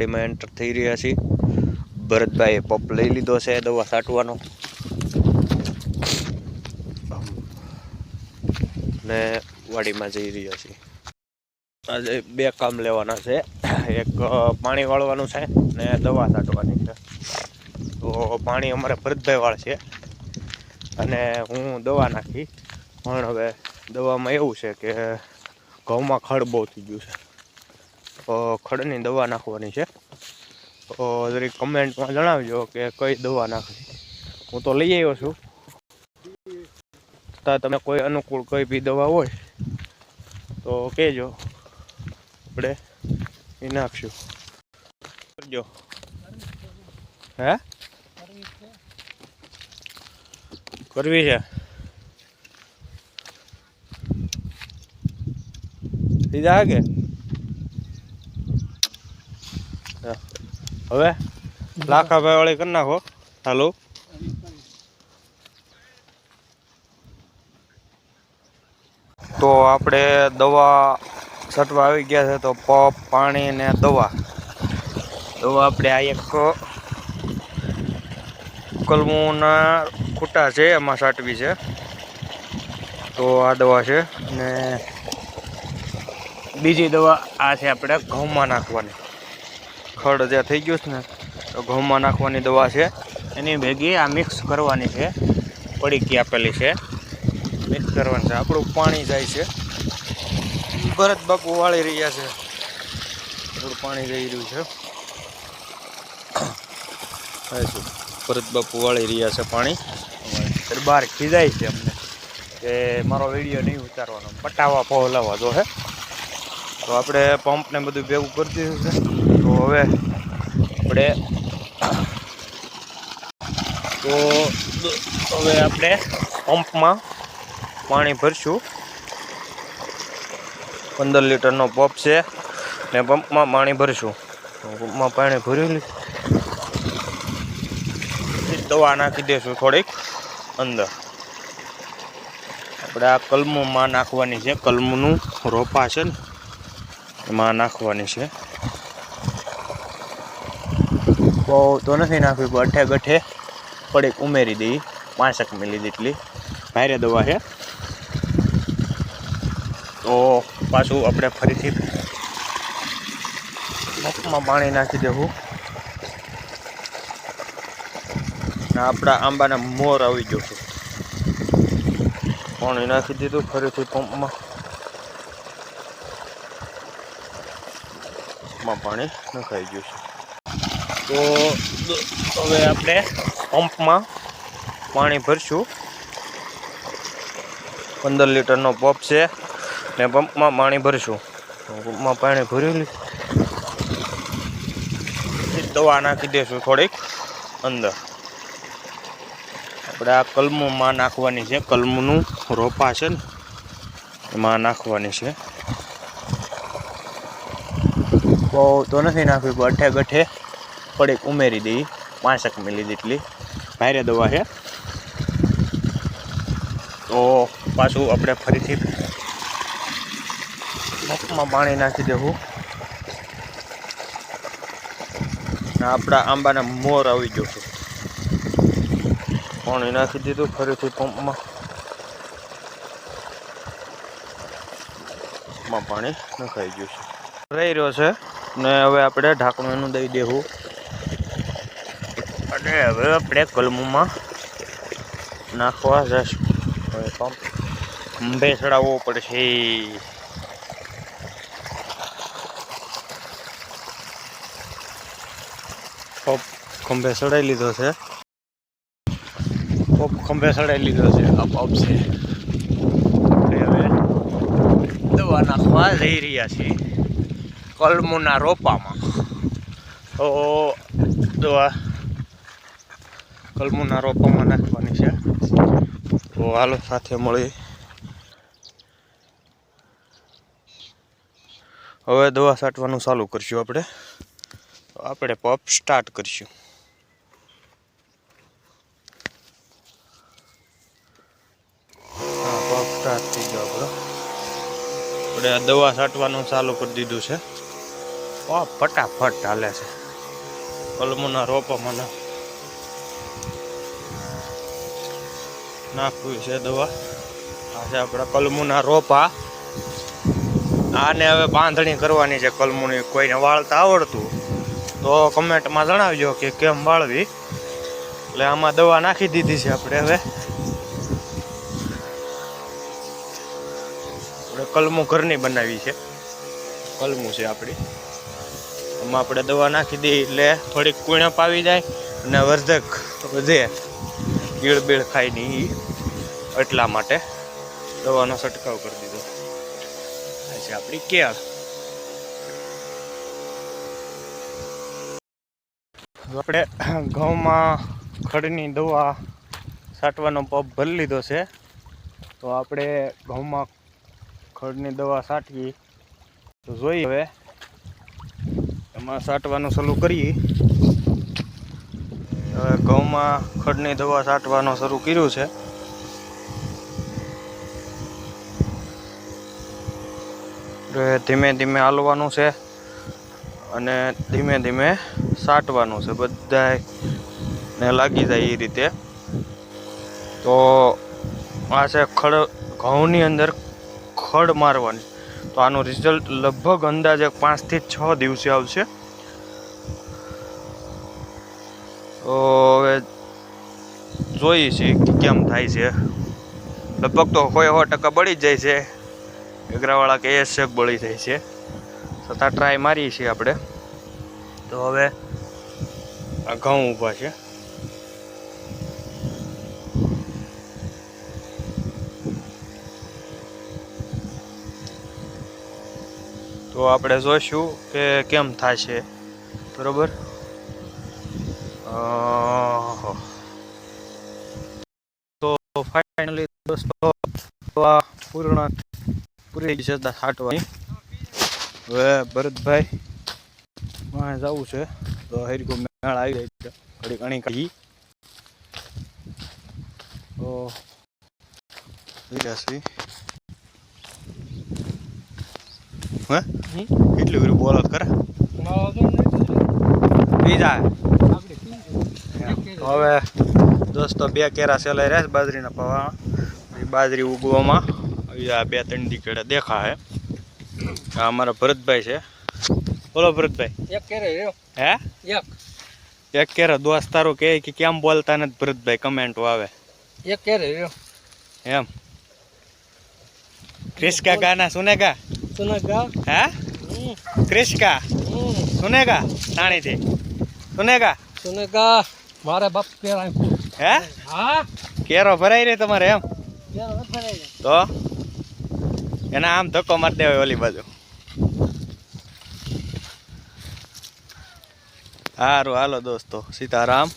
વાડીમાં એન્ટર થઈ રહ્યા છીએ। ભરતભાઈએ પંપ લઈ લીધો છે દવા છાંટવાનો ને વાડીમાં જઈ રહ્યા છીએ। આજે બે કામ લેવાના છે, એક પાણી વાળવાનું છે ને દવા છાંટવાની છે। તો પાણી અમારે ભરતભાઈ વાળશે અને હું દવા નાખી, પણ હવે દવામાં એવું છે કે ઘઉંમાં ખડ બહુ થઈ ગયું છે, તો ખડની દવા નાખવાની છે। તો જરીક કમેન્ટમાં જણાવજો કે કઈ દવા નાખવી। હું તો લઈ આવ્યો છું, છતાં તમે કોઈ અનુકૂળ કોઈ બી દવા હોય તો કહેજો, આપણે એ નાખશું। કરજો હે કરવી છે સીધા કે હવે લાખાભાઈ વાળી કરી નાખો। હાલો તો આપણે દવા છાંટવા આવી ગયા છે। તો પંપ પાણી ને દવા આપણે આ એક કલમોના ખૂટા છે એમાં છાંટવી છે। તો આ દવા છે ને બીજી દવા આ છે આપણે ઘઉંમાં નાખવાની। ખડ જે થઈ ગયું છે ને તો ઘઉંમાં નાખવાની દવા છે, એની ભેગી આ મિક્સ કરવાની છે, પડીકી આપેલી છે, મિક્સ કરવાનું છે। આપણું પાણી જાય છે, ભરત બાપુ વાળી રહ્યા છે, થોડું પાણી જઈ રહ્યું છે। ભરત બાપુ વાળી રહ્યા છે પાણી, બહાર ખીજાય છે અમને કે મારો વિડીયો નહીં ઉતારવાનો, પટાવા પહોલાવા જો હે। તો આપણે પંપને બધું ભેગું કરી દીધું છે। તો હવે આપણે પંપમાં પાણી ભરશું। 15 લીટરનો પંપ છે ને પંપમાં પાણી ભરશું। પંપમાં પાણી ભરી દવા નાખી દઈશું થોડીક અંદર। આપણે આ કલમોમાં નાખવાની છે, કલમનું રોપા છે ને એમાં નાખવાની છે। બહુ તો નથી નાખવી, ગઠે ગઠે થોડીક ઉમેરી દઈ, 5 મિલી જેટલી ભારે દવા છે। તો પાછું આપણે ફરીથી પંપમાં પાણી નાખી દેવું ને આપણા આંબાના મોર આવી ગયો છે। પાણી નાખી દીધું ફરીથી પંપમાં પાણી નખાઈ ગયું છે। તો હવે આપણે પંપમાં પાણી ભરશું। 15 લીટરનો પંપ છે ને પંપમાં પાણી ભરશું। પંપમાં પાણી ભરી દવા નાખી દઈશું થોડીક અંદર। આપણે આ કલમોમાં નાખવાની છે, કલમનું રોપા છે ને એમાં નાખવાની છે। બહુ તો નથી નાખવી, ગઠે ગઠે થોડીક ઉમેરી દઈ, 5 મિલી જેટલી ભારે દવા છે। તો પાછું આપણે ફરીથી પંપમાં પાણી નાખી દેવું ને આપણા આંબાના મોર આવી ગયો છે। પાણી નાખી દીધું ફરીથી પંપમાં પાણી નખાઈ ગયું છે, રહી રહ્યો છે ને હવે આપણે ઢાંકણું એનું દઈ દેવું અને હવે આપણે કલમોમાં નાખવા જશું। હવે પંપ ખંભે ચડાવવો પડશે। પંપ ખંભે ચડાવી લીધો છે, પંપ ખંભે ચડાવી લીધો છે, આ પંપ છે। હવે દવા નાખવા જઈ રહ્યા છીએ કલમોના રોપામાં। તો દવા કલમોના રોપામાં નાખવાની છે। તો હાલો સાથે મળી હવે દવા છાંટવાનું ચાલુ કરશું। આપણે પંપ સ્ટાર્ટ કરશું। હા, પંપ સ્ટાર્ટ થઈ ગયો આપણો। આપણે દવા છાંટવાનું ચાલુ કરી દીધું છે। ફટાફટ હાલે છે કલમોના રોપા મને નાખવી છે દવા. આ છે આપણા કલમોના રોપા. આને હવે બાંધણી કરવાની છે કલમોની. કોઈને વાળતા આવડતું તો કમેન્ટમાં જણાવજો કે કેમ વાળવી. એટલે આમાં દવા નાખી દીધી છે આપણે. હવે કલમું ઘરની બનાવી છે. કલમું છે આપણી. એમાં આપણે દવા નાખી દઈએ એટલે થોડીક કુણપ આવી જાય અને વર્ધક વધે, ગીળ બીળ ખાય નહીં, એટલા માટે દવાનો છંટકાવ કરી દીધો. આ છે આપણી કેળ. આપણે ઘઉંમાં ખડની દવા છાંટવાનો પંપ ભરી લીધો છે. તો આપણે ઘઉંમાં ખડની દવા છાંટીએ તો જોઈએ. હવે એમાં છાંટવાનું શરૂ કરીએ. હવે ઘઉંમાં ખડની દવા છાંટવાનું શરૂ કર્યું છે. ધીમે ધીમે હાલવાનું છે અને ધીમે ધીમે છાંટવાનું છે. બધાને લાગી જાય એ રીતે. તો આ છે ખડ, ઘઉંની અંદર ખડ મારવાની. તો આનું રિઝલ્ટ લગભગ અંદાજે 5 થી 6 દિવસે આવશે. તો હવે જોઈએ છીએ કે કેમ થાય છે. લગભગ તો 100% બળી જ જાય છે. એગરાવાળા કહે છે બળી જાય છે, છતાં ટ્રાય મારીએ છીએ આપણે. તો હવે આ ઘઉં ઊભા છે. તો આપણે જોઈશું કે કેમ થાય છે. બરોબર. તો ફાઇનલી દોસ્તો આ પૂરી જતા છાંટવાની. હવે ભરતભાઈ વાં જવું છે. તો હરીકો મેળ આવી જાય છે. ઘડી ઘણી કાઢી તો કેટલી બધી બોલત કરે બીજા. હવે દોસ્તો 2 કેરા સેલાઈ રહ્યા બાજરીના પવા. બાજરી ઉગવામાં આ 2-3 દીકડા દેખા હે. આ અમારા ભરતભાઈ છે. બોલો ભરતભાઈ. એક કેરે રહ્યો. હે એક કેરે દોસ્તારો કહે કે કેમ બોલતા નથી ભરતભાઈ, કમેન્ટો આવે. એક કેરે રહ્યો એમ. ક્રિસ્કા ગાના સુનેગા હે ક્રિસ્કા સુનેગા તાણી થી સુનેગા મારે બાપ કેરા હે. હા કેરો ભરાઈ રે તમારે એમ. તો એના આમ ધક્કો મારી દેવાય ઓલી બાજુ. સારું હાલો દોસ્તો, સીતારામ.